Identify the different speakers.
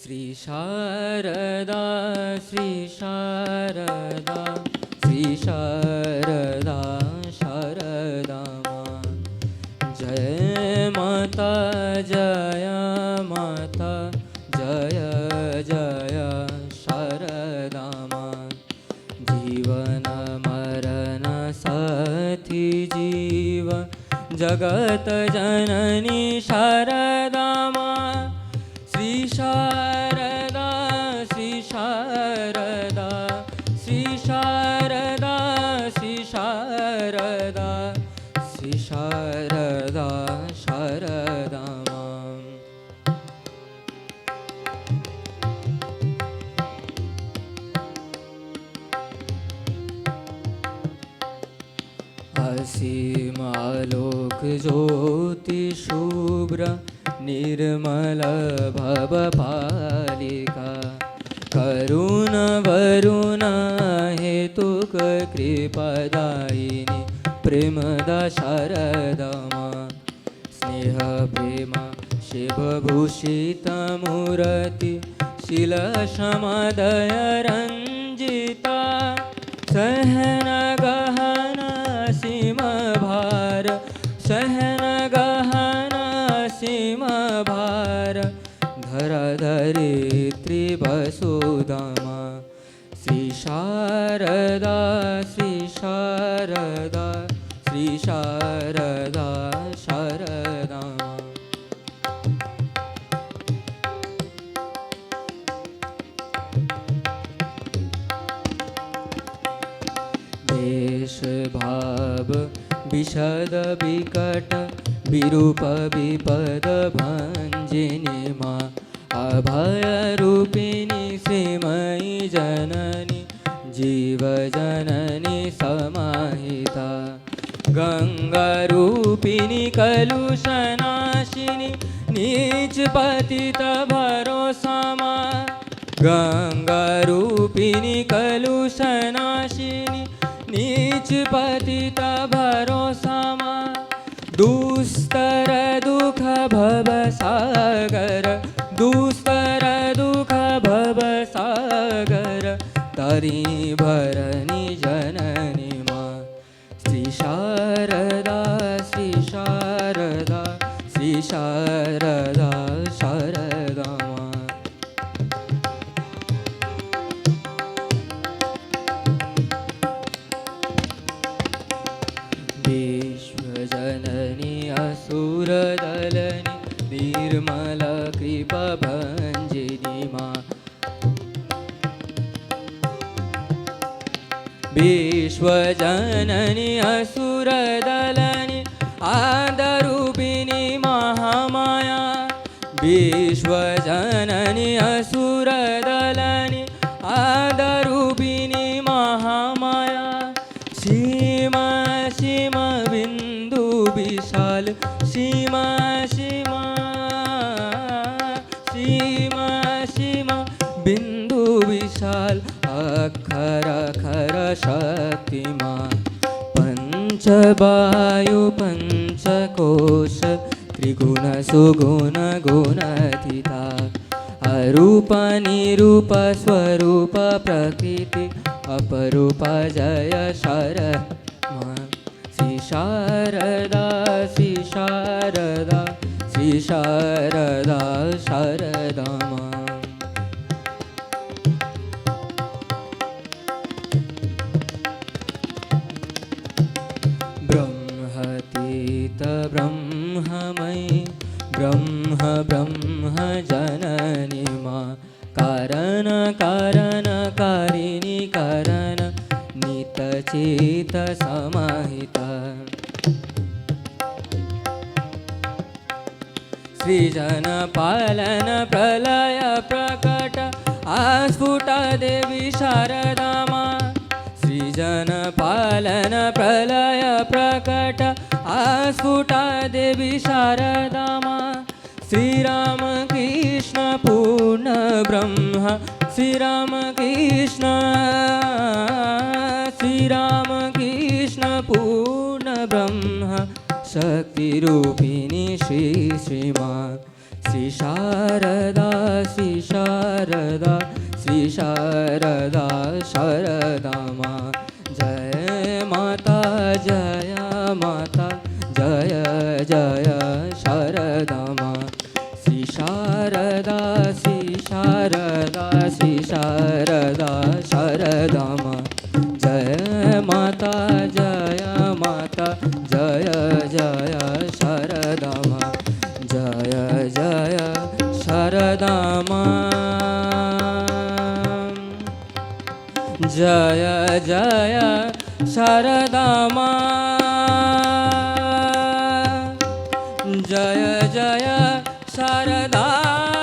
Speaker 1: श्री शारदा श्री शारदा श्री शारदा शारदा माँ जय माता जय माता जय जय शारदा माँ जीवन मरण साथी जीवन जगत जननी शारदा माँ श्री शारदा श्री शारदा श्री शारदा श्री शारदा श्री शारदा शारदा माँ असीम आलोक ज्योति शुभ्र निर्मल भवपालिका करुण वरुण हेतुक कृपदायिनी प्रेमदा शारदा माँ स्नेह प्रेम शिवभूषित मूर्ति शील क्षमदय रंजिता सहन गहन सीम भार सहन गहन सीम भार धरा धरित्री वसुधा माँ श्री शारदा श्री शारदा श्री शारदा शारदा माँ देश भाव विशद विकट विरूप विपद भंजिनी माँ अभय रूपिणी श्रीमयी जननी जीव जननी समाहिता गंगा रूपिणी कलुषनाशिनी नीच पतित भरोसा माँ गंगा रूपिणी कलुषनाशिनी नीच पतित भरोसा माँ दुस्तर दुख भव सागर दुस्तर दुख भव सागर तरी भरणी जननी माँ श्री शारदा श्री शारदा श्री शारदा शारदा माँ विश्वजननी असुरदलनी निर्मल कृपा भंजिनी माँ विश्वजननी असुरदलनी आदरूपिणी महामाया विश्वजननी असुरदलनी आदरूपिणी महामाया सीमा सीमा बिंदु विशाल सीमा सीमा सीमा सीमा बिंदु विशाल अक्षर अक्षर शक्तिमान पंचवायु पंचकोश त्रिगुण सुगुण गुणातीता अरूप निरूप स्वरूप प्रकृति अपरूप जय शरमा श्री शारदा श्री शारदा श्री शारदा शारदा माँ ब्रह्मतीत ब्रह्ममयी ब्रह्म ब्रह्म जननी माँ कारण कारण कारिणी कारण नित चित समाहिता सृजन पालन प्रलय प्रकट आस्फुट देवी शारदा माँ सृजन पालन प्रलय प्रकट आस्फुट देवी शारदा माँ श्री राम कृष्ण पूर्ण ब्रह्म श्री राम कृष्ण पूर्ण ब्रह्म शक्ति रूपिणी श्री श्रीमान श्री शारदा श्री शारदा शारदा श्री शारदा शारदा माँ जय माता जय माता जय जय शारदा माँ श्री शारदा श्री शारदा श्री शारदा शारदा माँ जय माता जय माता जय जय शारदा माँ जय जय शारदा माँ जय जय शारदा माँ जय जय शारदा